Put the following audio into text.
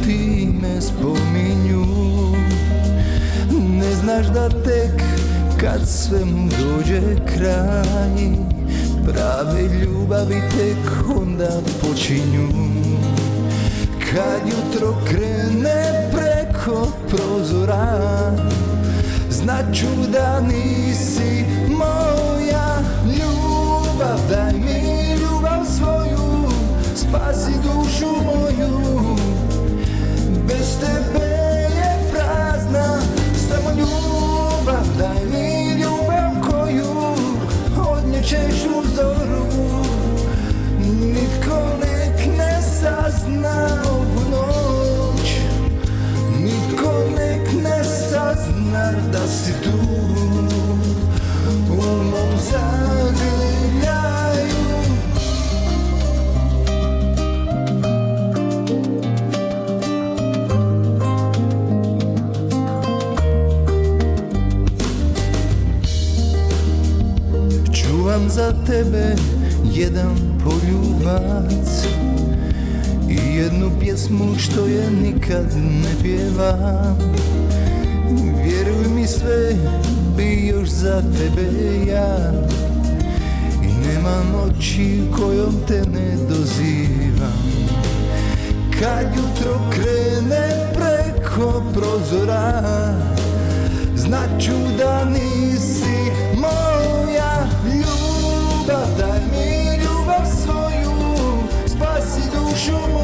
ti me spominju. Ne znaš da tek kad svemu dođe kraj, prave ljubavi tek onda počinju. Kad jutro krene preko prozora, znaću da nisi moja ljubav. Daj mi ljubav svoju, spasi dušu moju. Bez tebe je prazna samo ljubav. Daj mi ljubav koju odnjećeš u zoru. Nitko nek ne sazna ovu noć, nitko nek ne sazna da si tu u mom zagrljaju. Čuvam za tebe jedan poljubac i jednu pjesmu što je nikad ne pjevam. Vjeruj mi, sve bi još za tebe ja, i nema noći kojom te ne dozivam. Kad jutro krene preko prozora, znaću da nisi moja ljubav. Daj mi ljubav svoju, spasi dušu moju.